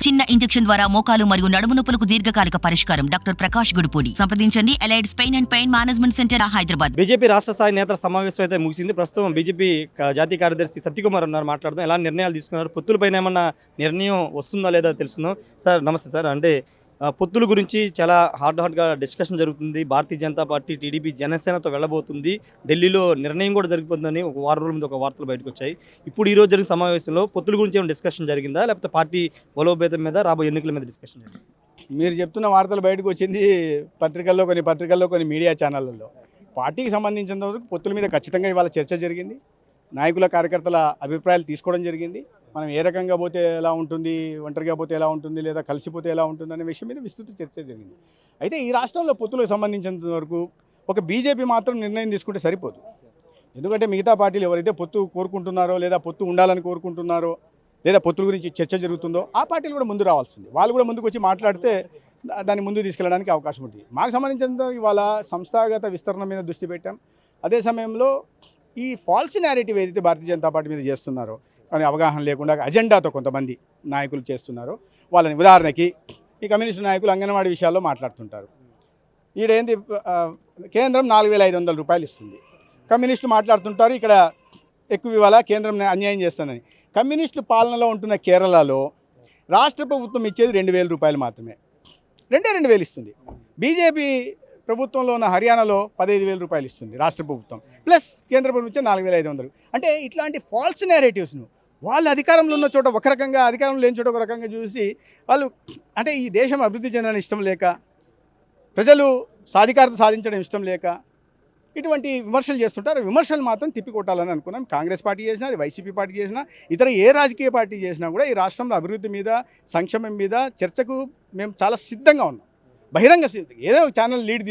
చిన్న ఇంజెక్షన్ ద్వారా మోకాలు మరియు నడుము నొప్పులకు దీర్ఘకాలిక పరిష్కారం. డాక్టర్ ప్రకాష్ గుడిపూడి. సంప్రదించండి. Allied's pain and pain management centre, Hyderabad. BJP రాష్ట్ర స్థాయి నేతల సమావేశం అయితే ముగిసింది. ప్రస్తుతం బీజేపీ జాతీయ కార్యదర్శి సత్యకుమార్ ఉన్నారు, మాట్లాడదాం. ఎలా నిర్ణయాలు తీసుకున్నారు, పొత్తులపైన ఏమన్నా నిర్ణయం వస్తుందా లేదా తెలుసుకుందాం. సార్ నమస్తే సార్. అంటే పొత్తుల గురించి చాలా హాట్గా డిస్కషన్ జరుగుతుంది. భారతీయ జనతా పార్టీ, టీడీపీ, జనసేనతో వెళ్ళబోతుంది. ఢిల్లీలో నిర్ణయం కూడా జరిగిపోతుందని ఒక వారం రోజుల ముందు ఒక వార్తలు బయటకు వచ్చాయి. ఇప్పుడు ఈ రోజు జరిగిన సమావేశంలో పొత్తుల గురించి ఏమైనా డిస్కషన్ జరిగిందా, లేకపోతే పార్టీ బలోపేతం మీద, రాబోయే ఎన్నికల మీద డిస్కషన్ జరిగింది? మీరు చెప్తున్న వార్తలు బయటకు వచ్చింది పత్రికల్లో కొన్ని మీడియా ఛానళ్ళల్లో. పార్టీకి సంబంధించిన వరకు పొత్తుల మీద ఖచ్చితంగా ఇవాళ చర్చ జరిగింది. నాయకుల కార్యకర్తల అభిప్రాయాలు తీసుకోవడం జరిగింది. మనం ఏ రకంగా పోతే ఎలా ఉంటుంది, ఒంటరిగా పోతే ఎలా ఉంటుంది, లేదా కలిసిపోతే ఎలా ఉంటుంది అనే విషయం మీద విస్తృత చర్చ జరిగింది. అయితే ఈ రాష్ట్రంలో పొత్తులకు సంబంధించినంత వరకు ఒక బీజేపీ మాత్రం నిర్ణయం తీసుకుంటే సరిపోదు. ఎందుకంటే మిగతా పార్టీలు ఎవరైతే పొత్తు కోరుకుంటున్నారో, లేదా పొత్తు ఉండాలని కోరుకుంటున్నారో, లేదా పొత్తుల గురించి చర్చ జరుగుతుందో ఆ పార్టీలు కూడా ముందు రావాల్సింది. వాళ్ళు కూడా ముందుకు వచ్చి మాట్లాడితే దాన్ని ముందు తీసుకెళ్ళడానికి అవకాశం ఉంటుంది. మాకు సంబంధించినంత ఇవాళ సంస్థాగత విస్తరణ మీద దృష్టి పెట్టాం. అదే సమయంలో ఈ ఫాల్స్ నేరేటివ్ ఏదైతే భారతీయ జనతా పార్టీ మీద చేస్తున్నారో, కానీ అవగాహన లేకుండా అజెండాతో కొంతమంది నాయకులు చేస్తున్నారో వాళ్ళని, ఉదాహరణకి ఈ కమ్యూనిస్టు నాయకులు అంగన్వాడీ విషయాల్లో మాట్లాడుతుంటారు. ఈడేంది కేంద్రం 4,500 రూపాయలు ఇస్తుంది, కమ్యూనిస్టులు మాట్లాడుతుంటారు ఇక్కడ ఎక్కువ ఇవ్వాలా, కేంద్రం అన్యాయం చేస్తుందని. కమ్యూనిస్టుల పాలనలో ఉంటున్న కేరళలో రాష్ట్ర ప్రభుత్వం ఇచ్చేది 2,000 రూపాయలు మాత్రమే, 2,000 ఇస్తుంది. బీజేపీ ప్రభుత్వంలో ఉన్న హర్యానాలో 15,000 రూపాయలు ఇస్తుంది రాష్ట్ర ప్రభుత్వం, ప్లస్ కేంద్ర ప్రభుత్వం ఇచ్చే 4,500. అంటే ఇట్లాంటి ఫాల్స్ నేరేటివ్స్ను వాళ్ళు అధికారంలో ఉన్న చోట ఒక రకంగా, అధికారంలో లేని చోట ఒక రకంగా చూసి వాళ్ళు, అంటే ఈ దేశం అభివృద్ధి చెందడం ఇష్టం లేక, ప్రజలు సాధికారత సాధించడం ఇష్టం లేక ఇటువంటి విమర్శలు చేస్తుంటారు. విమర్శలు మాత్రం తిప్పికొట్టాలని అనుకున్నాం. కాంగ్రెస్ పార్టీ చేసినా, అది వైసీపీ పార్టీ చేసినా, ఇతర ఏ రాజకీయ పార్టీ చేసినా కూడా ఈ రాష్ట్రంలో అభివృద్ధి మీద, సంక్షేమం మీద చర్చకు మేము చాలా సిద్ధంగా ఉన్నాం. బహిరంగ ఏదో ఒక ఛానల్ లీడ్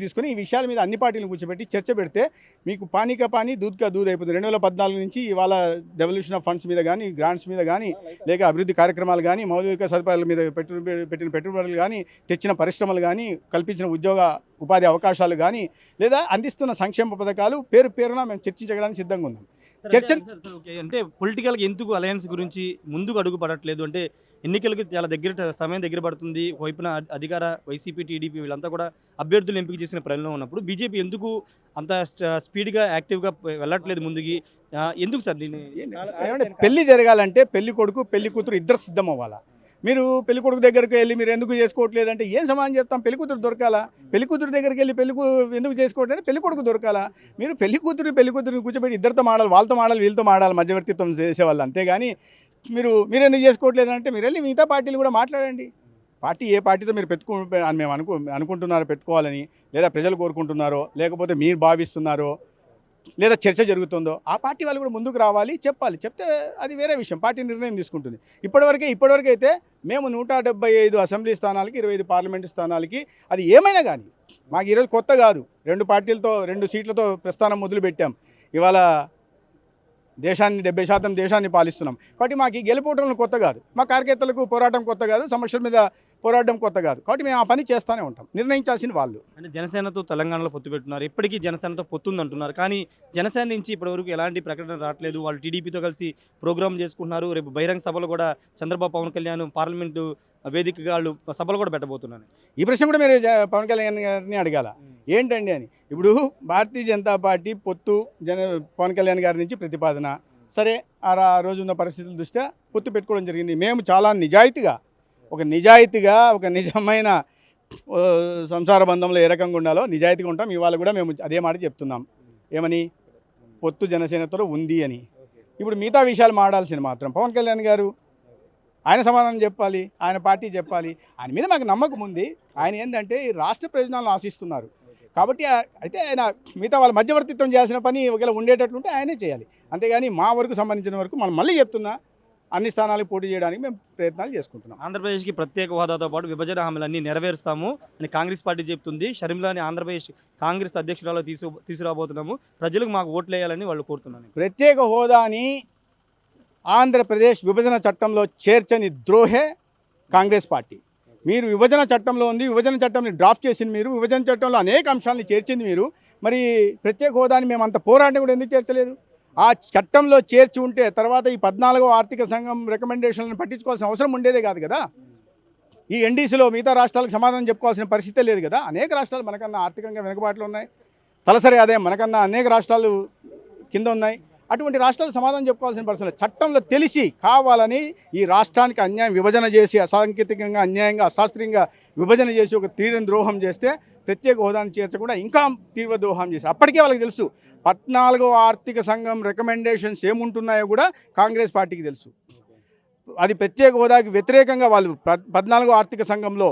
తీసుకుని ఈ విషయాల మీద అన్ని పార్టీలను కూర్చోబెట్టి చర్చ పెడితే మీకు పానీ కా పానీ దూద్ కా దూద్ అయిపోతుంది. 2014 నుంచి ఇవాళ డెవల్యూషన్ ఆఫ్ ఫండ్స్ మీద కానీ, గ్రాంట్స్ మీద కానీ, లేక అభివృద్ధి కార్యక్రమాలు కానీ, మౌలిక సదుపాయాల మీద పెట్టిన పెట్టుబడులు కానీ, తెచ్చిన పరిశ్రమలు కానీ, కల్పించిన ఉపాధి అవకాశాలు కానీ, లేదా అందిస్తున్న సంక్షేమ పథకాలు పేరున మేము చర్చించడానికి సిద్ధంగా ఉన్నాం. చర్చ అంటే పొలిటికల్గా ఎందుకు అలయన్స్ గురించి ముందుకు అడుగు పడట్లేదు? అంటే ఎన్నికలకు చాలా సమయం దగ్గర పడుతుంది. వైపున అధికార వైసీపీ, టీడీపీ వీళ్ళంతా కూడా అభ్యర్థులు ఎంపిక చేసిన ప్రయత్నంలో ఉన్నప్పుడు బీజేపీ ఎందుకు అంత స్పీడ్గా, యాక్టివ్గా వెళ్ళట్లేదు ముందుకి? ఎందుకు సార్ దీన్ని? పెళ్లి జరగాలంటే పెళ్లి కొడుకు, పెళ్లి కూతురు ఇద్దరు సిద్ధం అవ్వాలా. మీరు పెళ్లి కొడుకు దగ్గరికి వెళ్ళి మీరు ఎందుకు చేసుకోవట్లేదంటే ఏం సమాధానం చెప్తాం? పెళ్లి కూతురు దొరకాలా. పెళ్లి కూతురు దగ్గరికి వెళ్ళి ఎందుకు చేసుకోవట్లేదు, పెళ్లి కొడుకు దొరకాలా. మీరు పెళ్లి కూతురు కూర్చోబెట్టి ఇద్దరితో మాడాలి, వాళ్ళతో మాడాలి, వీళ్ళతో మాడాలి, మధ్యవర్తిత్వం చేసేవాళ్ళు. అంతేగాని మీరు ఎందుకు చేసుకోవట్లేదంటే మీరు వెళ్ళి మిగతా పార్టీలు కూడా మాట్లాడండి. ఏ పార్టీతో మీరు అని మేము అనుకుంటున్నారో పెట్టుకోవాలని, లేదా ప్రజలు కోరుకుంటున్నారో, లేకపోతే మీరు భావిస్తున్నారో, లేదా చర్చ జరుగుతుందో ఆ పార్టీ వాళ్ళు కూడా ముందుకు రావాలి, చెప్పాలి. చెప్తే అది వేరే విషయం, పార్టీ నిర్ణయం తీసుకుంటుంది. ఇప్పటివరకు అయితే మేము 175 అసెంబ్లీ స్థానాలకి, 25 పార్లమెంటు స్థానాలకి, అది ఏమైనా కానీ మాకు ఈరోజు కొత్త కాదు. 2 సీట్లతో ప్రస్థానం మొదలుపెట్టాం. ఇవాళ దేశాన్ని 70% దేశాన్ని పాలిస్తున్నాం. కాబట్టి మాకు ఈ గెలుపోవడం కొత్త కాదు, మా కార్యకర్తలకు పోరాటం కొత్త కాదు, సమస్యల మీద పోరాటం కొత్త కాదు. కాబట్టి మేము ఆ పని చేస్తూనే ఉంటాం. నిర్ణయించాల్సిన వాళ్ళు. అంటే జనసేనతో తెలంగాణలో పొత్తు పెట్టున్నారు, ఇప్పటికీ జనసేనతో పొత్తుంది అంటున్నారు. కానీ జనసేన నుంచి ఇప్పటివరకు ఎలాంటి ప్రకటన రావట్లేదు. వాళ్ళు టీడీపీతో కలిసి ప్రోగ్రామ్ చేసుకుంటున్నారు. రేపు బహిరంగ సభలు కూడా చంద్రబాబు, పవన్ కళ్యాణ్ పార్లమెంటు వేదికగా వాళ్ళు సభలు కూడా పెట్టబోతున్నారు. ఈ ప్రశ్న కూడా మీరు పవన్ కళ్యాణ్ గారిని అడగాల, ఏంటండి అని. ఇప్పుడు భారతీయ జనతా పార్టీ పొత్తు పవన్ కళ్యాణ్ గారి నుంచి ప్రతిపాదన, సరే ఆ రోజు ఉన్న పరిస్థితుల దృష్ట్యా పొత్తు పెట్టుకోవడం జరిగింది. మేము చాలా నిజాయితీగా ఒక నిజమైన సంసార బంధంలో ఏ రకంగా ఉండాలో నిజాయితీగా ఉంటాం. ఇవాళ కూడా మేము అదే మాట చెప్తున్నాం. ఏమని? పొత్తు జనసేనతో ఉంది అని. ఇప్పుడు మిగతా విషయాలు మాట్లాడాల్సిన మాత్రం పవన్ కళ్యాణ్ గారు, ఆయన సమాధానం చెప్పాలి, ఆయన పార్టీ చెప్పాలి. ఆయన మీద మాకు నమ్మకం ఉంది. ఆయన ఏంటంటే ఈ రాష్ట్ర ప్రయోజనాలను ఆశిస్తున్నారు. కాబట్టి అయితే ఆయన మిగతా వాళ్ళ మధ్యవర్తిత్వం చేయాల్సిన పని ఒకవేళ ఉండేటట్లుంటే ఆయనే చేయాలి. అంతేగాని మా వరకు సంబంధించిన వరకు మనం మళ్ళీ చెప్తున్నా, అన్ని స్థానాలకు పోటీ చేయడానికి మేము ప్రయత్నాలు చేసుకుంటున్నాం. ఆంధ్రప్రదేశ్కి ప్రత్యేక హోదాతో పాటు విభజన హామీలన్నీ నెరవేరుస్తాము అని కాంగ్రెస్ పార్టీ చెప్తుంది. షర్మిలాని ఆంధ్రప్రదేశ్ కాంగ్రెస్ అధ్యక్షురాలు తీసుకురాబోతున్నాము, ప్రజలకు మాకు ఓట్లు వేయాలని వాళ్ళు కోరుతున్నాను. ప్రత్యేక హోదాని ఆంధ్రప్రదేశ్ విభజన చట్టంలో చేర్చని ద్రోహే కాంగ్రెస్ పార్టీ. మీరు విభజన చట్టంలో ఉంది, విభజన చట్టంని డ్రాఫ్ట్ చేసింది మీరు, విభజన చట్టంలో అనేక అంశాలను చేర్చింది మీరు. మరి ప్రత్యేక హోదాని మేము అంత పోరాటం కూడా ఎందుకు చేర్చలేదు? ఆ చట్టంలో చేర్చి ఉంటే తర్వాత ఈ 14వ ఆర్థిక సంఘం రికమెండేషన్లను పట్టించుకోవాల్సిన అవసరం ఉండేదే కాదు కదా. ఈ ఎన్డీసీలో మిగతా రాష్ట్రాలకు సమాధానం చెప్పుకోవాల్సిన పరిస్థితే లేదు కదా. అనేక రాష్ట్రాలు మనకన్నా ఆర్థికంగా వెనుకబాట్లు ఉన్నాయి, తలసరి ఆదాయం మనకన్నా అనేక రాష్ట్రాలు కింద ఉన్నాయి. అటువంటి రాష్ట్రాలు సమాధానం చెప్పుకోవాల్సిన పరిస్థితి. చట్టంలో తెలిసి కావాలని ఈ రాష్ట్రానికి అన్యాయం విభజన చేసి అసాంకేతికంగా అన్యాయంగా అశాస్త్రీయంగా విభజన చేసి ఒక తీవ్ర ద్రోహం చేస్తే ప్రత్యేక హోదాను చేర్చకుండా ఇంకా తీవ్ర ద్రోహం చేసి అప్పటికే వాళ్ళకి తెలుసు 14వ ఆర్థిక సంఘం రికమెండేషన్స్ ఏముంటున్నాయో కూడా కాంగ్రెస్ పార్టీకి తెలుసు. అది ప్రత్యేక హోదాకి వ్యతిరేకంగా వాళ్ళు 14వ ఆర్థిక సంఘంలో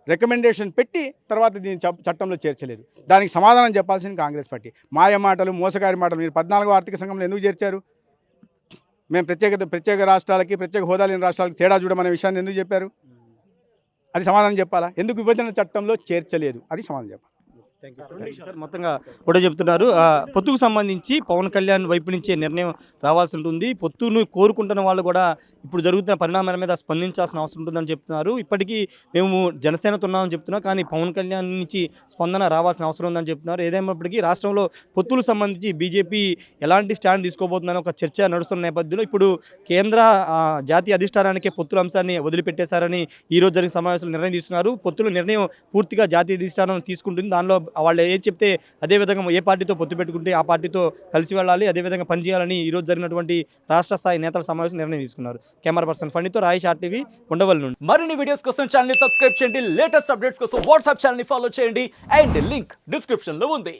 రికమెండేషన్ పెట్టి తర్వాత దీన్ని చట్టంలో చేర్చలేదు. దానికి సమాధానం చెప్పాల్సింది కాంగ్రెస్ పార్టీ. మాయ మాటలు, మోసగారి మాటలు. మీరు 14వ ఆర్థిక సంఘంలో ఎందుకు చేర్చారు? మేము ప్రత్యేక రాష్ట్రాలకి ప్రత్యేక హోదా లేని రాష్ట్రాలకు తేడా చూడమనే విషయాన్ని ఎందుకు చెప్పారు? అది సమాధానం చెప్పాలా? ఎందుకు విభజన చట్టంలో చేర్చలేదు? అది సమాధానం చెప్పాలి. సార్ మొత్తంగా కూడా చెప్తున్నారు. పొత్తుకు సంబంధించి పవన్ కళ్యాణ్ వైపు నుంచే నిర్ణయం రావాల్సి ఉంటుంది. పొత్తును కోరుకుంటున్న వాళ్ళు కూడా ఇప్పుడు జరుగుతున్న పరిణామాల మీద స్పందించాల్సిన అవసరం ఉంటుందని చెప్తున్నారు. ఇప్పటికీ మేము జనసేనతో ఉన్నామని చెప్తున్నాం, కానీ పవన్ కళ్యాణ్ నుంచి స్పందన రావాల్సిన అవసరం ఉందని చెప్తున్నారు. ఏదేమైనప్పటికీ రాష్ట్రంలో పొత్తులకు సంబంధించి బీజేపీ ఎలాంటి స్టాండ్ తీసుకోబోతుందని ఒక చర్చ నడుస్తున్న నేపథ్యంలో ఇప్పుడు కేంద్ర జాతీయ అధిష్టానానికే పొత్తుల అంశాన్ని వదిలిపెట్టేశారని ఈరోజు జరిగిన సమావేశంలో నిర్ణయం తీసుకున్నారు. పొత్తుల నిర్ణయం పూర్తిగా జాతీయ అధిష్టానం తీసుకుంటుంది. దానిలో వాళ్ళు ఏం చెప్తే అదేవిధంగా ఏ పార్టీతో పొత్తు పెట్టుకుంటే ఆ పార్టీతో కలిసి వెళ్ళాలి, అదేవిధంగా పనిచేయాలని ఈరోజు జరిగినటువంటి రాష్ట్ర స్థాయి నేతల సమావేశం నిర్ణయం తీసుకున్నారు. Camera person ఫణితో Rayesh RTV Undavalli నుండి. మరిన్ని వీడియోస్ కోసం ఛానల్ ని సబ్స్క్రైబ్ చేయండి, లేటెస్ట్ అప్డేట్స్ కోసం వాట్సాప్ ఛానల్ ని ఫాలో చేయండి అండ్ లింక్ డిస్క్రిప్షన్ లో ఉంది.